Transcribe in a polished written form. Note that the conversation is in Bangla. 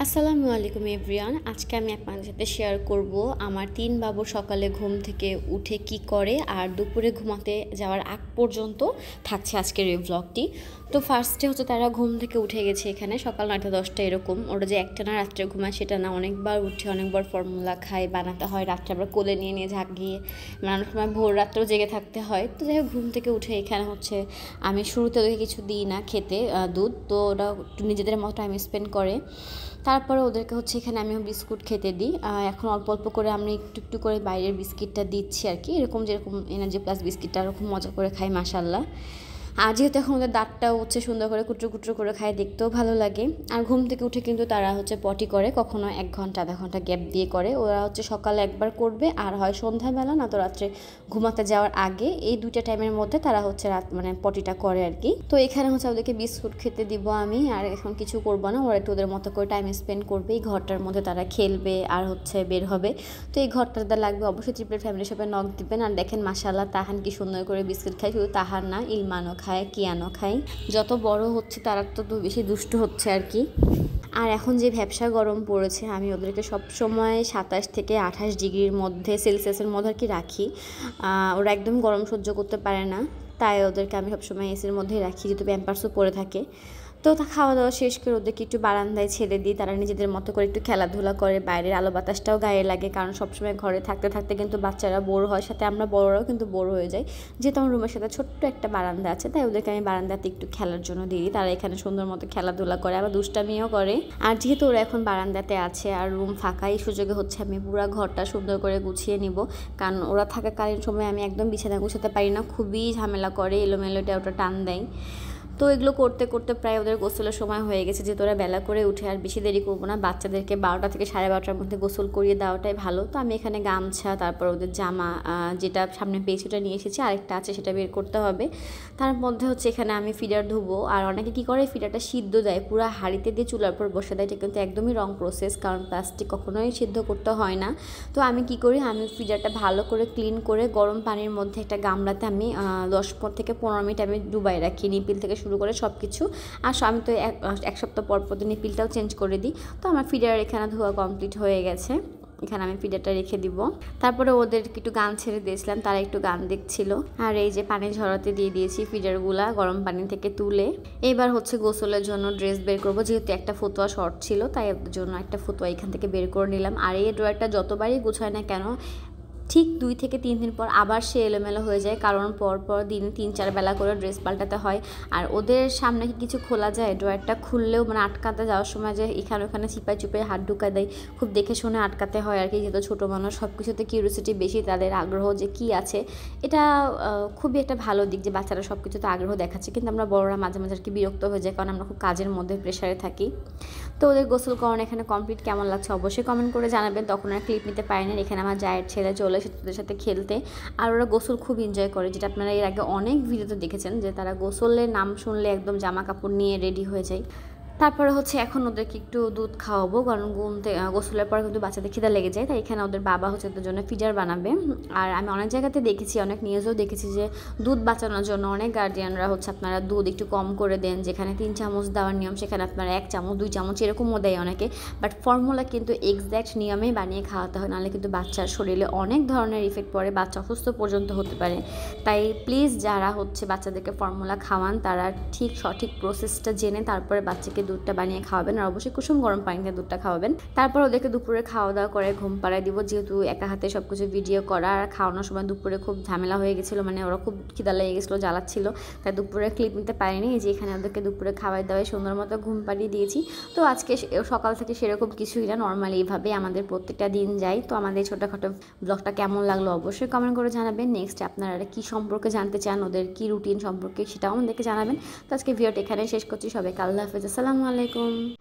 আসসালামু আলাইকুম এভরিওয়ান। আজকে আমি আপনাদের সাথে শেয়ার করব আমার ৩ বাবু সকালে ঘুম থেকে উঠে কি করে আর দুপুরে ঘুমাতে যাওয়ার আগ পর্যন্ত থাকছে আজকের এই ব্লগটি। তো ফার্স্টে হচ্ছে তারা ঘুম থেকে উঠে গেছে এখানে সকাল ৯টা ১০টা এরকম। ওরা যে একটানা রাত্রে ঘুমায় সেটা না, অনেকবার উঠে অনেকবার ফর্মুলা খায়, বানাতে হয়, রাত্রে আবার কোলে নিয়ে নিয়ে ঝাঁকিয়ে অনেক সময় ভোর রাত্রেও জেগে থাকতে হয়। তো যাই হোক, ঘুম থেকে উঠে এখানে হচ্ছে আমি শুরুতে ওদেরকে কিছু দিই না খেতে, দুধ। তো ওরা একটু নিজেদের মতো টাইম স্পেন্ড করে। তারপরে ওদেরকে হচ্ছে এখানে আমি বিস্কুট খেতে দিই। এখন অল্প অল্প করে আমি একটু একটু করে বাইরের বিস্কিটটা দিচ্ছি আর কি, এরকম যেরকম এনার্জি প্লাস বিস্কিটটা এরকম মজা করে খাই মাশাল্লাহ। আর যেহেতু এখন ওদের দাঁতটাও হচ্ছে সুন্দর করে কুটরো কুটরো করে খায়, দেখতেও ভালো লাগে। আর ঘুম থেকে উঠে কিন্তু তারা হচ্ছে পটি করে, কখনো ১ ঘন্টা আধা ঘন্টা গ্যাপ দিয়ে করে। ওরা হচ্ছে সকালে একবার করবে, আর হয় সন্ধ্যাবেলা না তো রাত্রে ঘুমাতে যাওয়ার আগে, এই দুইটা টাইমের মধ্যে তারা হচ্ছে পটিটা করে আর কি। তো এখানে হচ্ছে ওদেরকে বিস্কুট খেতে দিব আমি, আর এখন কিছু করবো না, ওরা একটু ওদের মতো করে টাইম স্পেন্ড করবে। এই ঘরটার মধ্যে তারা খেলবে আর হচ্ছে বের হবে। তো এই ঘরটাতে লাগবে অবশ্যই ট্রিপল ফ্যামিলির সাথে নক দিবেন। আর দেখেন মাশাআল্লাহ, তাহান কি সুন্দর করে বিস্কুট খায়, শুধু তাহার না ইলমানও খায়, কিয়ানো খায়। যত বড় হচ্ছে তারা তো বেশি দুষ্ট হচ্ছে আর কি। আর এখন যে ভ্যাপসা গরম পড়েছে, আমি ওদেরকে সবসময় ২৭ থেকে ২৮ ডিগ্রির মধ্যে সেলসিয়াসের মধ্যে আর কি রাখি। ওরা একদম গরম সহ্য করতে পারে না, তাই ওদেরকে আমি সবসময় এসির মধ্যেই রাখি, যেহেতু প্যাম্পার্সও পরে থাকে। তো খাওয়া দাওয়া শেষ করে ওদেরকে একটু বারান্দায় ছেড়ে দিই, তারা নিজেদের মতো করে একটু খেলাধুলা করে, বাইরের আলো বাতাসটাও গায়ে লাগে। কারণ সবসময় ঘরে থাকতে থাকতে কিন্তু বাচ্চারা বোর হয়, সাথে আমরা বড়রাও কিন্তু বোর হয়ে যাই। যেহেতু আমার রুমের সাথে ছোট্ট একটা বারান্দা আছে, তাই ওদেরকে আমি বারান্দাতে একটু খেলার জন্য দিই। তারা এখানে সুন্দর মতো খেলাধুলা করে, আবার দুষ্টামিও করে। আর যেহেতু ওরা এখন বারান্দাতে আছে আর রুম ফাঁকা, এই সুযোগে হচ্ছে আমি পুরো ঘরটা সুন্দর করে গুছিয়ে নিব। কারণ ওরা থাকাকালীন সময় আমি একদম বিছানা গুছাতে পারি না, খুবই ঝামেলা করে, এলোমেলোটা ওটা টান দেয়। তো এগুলো করতে করতে প্রায় ওদের গোসলের সময় হয়ে গেছে। যেহেতু ওরা বেলা করে উঠে, আর বেশি দেরি করবো না, বাচ্চাদেরকে ১২টা থেকে ১২:৩০ মধ্যে গোসল করিয়ে দেওয়াটাই ভালো। তো আমি এখানে গামছা, তারপর ওদের জামা যেটা সামনে পেয়েছি ওটা নিয়ে এসেছি, আরেকটা আছে সেটা বের করতে হবে। তার মধ্যে হচ্ছে এখানে আমি ফিডার ধুবো। আর অনেকে কী করে, ফিডারটা সিদ্ধ দেয়, পুরো হাঁড়িতে দিয়ে চুলার পর বসে দেয়। এটা কিন্তু একদমই রং প্রসেস, কারণ প্লাস্টিক কখনোই সিদ্ধ করতে হয় না। তো আমি কি করি, আমি ফিডারটা ভালো করে ক্লিন করে গরম পানির মধ্যে একটা গামলাতে আমি ১০ থেকে ১৫ মিনিট আমি ডুবাই রাখি, নিপিল থেকে শুরু করে সব কিছু। আর আমি তো এক সপ্তাহ পর পর নিপিলটাও চেঞ্জ করে দিই। তো আমার ফিডার এখানে ধোয়া কমপ্লিট হয়ে গেছে, এখানে আমি ফিডারটা রেখে দিব। তারপরে ওদেরকে একটু গান ছেড়ে দিয়েছিলাম, তারা একটু গান দেখছিল। আর এই যে পানি ঝরাতে দিয়ে দিয়েছি ফিডারগুলা গরম পানি থেকে তুলে। এবার হচ্ছে গোসলের জন্য ড্রেস বের করবো, যেহেতু একটা ফতুয়া শর্ট ছিল, তাই ওদের জন্য একটা ফতুয়া এখান থেকে বের করে নিলাম। আর এই ড্রয়ারটা যতবারই গোছায় না কেন, ঠিক ২ থেকে ৩ দিন পর আবার সে এলোমেলো হয়ে যায়, কারণ পর দিন ৩-৪ বেলা করে ড্রেস পাল্টাতে হয়। আর ওদের সামনে কি কিছু খোলা যায়, ড্রয়ারটা খুললেও আটকাতে যাওয়ার সময় যে এখানে ওখানে চিপাই চুপাই হাত ঢুকায় দেয়, খুব দেখে শুনে আটকাতে হয় আর কি। যেহেতু ছোটো মানুষ, সব কিছুতে কিউরিওসিটি বেশি, তাদের আগ্রহ যে কি আছে। এটা খুবই একটা ভালো দিক যে বাচ্চারা সব কিছুতে আগ্রহ দেখাচ্ছে। কিন্তু আমরা বড়রা মাঝে মাঝে আর কি বিরক্ত হয়ে যায়, কারণ আমরা খুব কাজের মধ্যে প্রেশারে থাকি। তো ওদের গোসল করানো এখানে কমপ্লিট, কেমন লাগছে অবশ্যই কমেন্ট করে জানাবেন। তখন আর ক্লিপ নিতে পারিনি, এখানে আমার জায়ের ছেলে চলে এসে তাদের সাথে খেলতে। আর ওরা গোসল খুব এনজয় করে, যেটা আপনারা এর আগে অনেক ভিডিওতে দেখেছেন, যে তারা গোসলের নাম শুনলে একদম জামা কাপড় নিয়ে রেডি হয়ে যায়। তারপরে হচ্ছে এখন ওদেরকে একটু দুধ খাওয়াবো, কারণ গোসলের পর কিন্তু বাচ্চাদের খিদা লেগে যায়। তাই এখানে ওদের বাবা হচ্ছে ওদের জন্য ফিডার বানাবে। আর আমি অনেক জায়গাতে দেখেছি, অনেক নিউজেও দেখেছি যে দুধ বাঁচানোর জন্য অনেক গার্ডিয়ানরা হচ্ছে আপনারা দুধ একটু কম করে দেন, যেখানে ৩ চামচ দেওয়ার নিয়ম সেখানে আপনারা ১ চামচ ২ চামচ এরকমও দেয় অনেকে। বাট ফর্মুলা কিন্তু এক্স্যাক্ট নিয়মেই বানিয়ে খাওয়াতে হয়, নাহলে কিন্তু বাচ্চার শরীরে অনেক ধরনের ইফেক্ট পড়ে, বাচ্চা অসুস্থ পর্যন্ত হতে পারে। তাই প্লিজ যারা হচ্ছে বাচ্চাদেরকে ফর্মুলা খাওয়ান, তারা সঠিক প্রসেসটা জেনে তারপরে বাচ্চাকে দুধটা বানিয়ে খাওয়াবেন। আর অবশ্যই কুসুম গরম পানিতে দুধটা খাওয়াবেন। তারপর ওদেরকে দুপুরে খাওয়া দাওয়া করে ঘুম পাড়ায় দিব, যেহেতু একা হাতে সব কিছু ভিডিও করা। আর খাওয়ানোর সময় দুপুরে খুব ঝামেলা হয়ে গেছিলো, ওরা খুব খিদা লেগে গেছিলো, জ্বালাচ্ছিল, তাই দুপুরে ক্লিপ নিতে পারিনি। যে এখানে ওদেরকে দুপুরে খাওয়াই দাওয়াই সুন্দর মতো ঘুম পাড়িয়ে দিয়েছি। তো আজকে সকাল থেকে সেরকম কিছুই না, নর্মালি এইভাবে আমাদের প্রত্যেকটা দিন যায়। তো আমাদের ছোটোখাটো ব্লগটা কেমন লাগলো অবশ্যই কমেন্ট করে জানাবেন। নেক্সট আপনারা কী সম্পর্কে জানতে চান, ওদের কী রুটিন সম্পর্কে, সেটাও আমাদেরকে জানাবেন। তো আজকে ভিডিওটা এখানে শেষ করছি। সবাইকে আল্লাহ হাফেজ, আসসালামু আলাইকুম।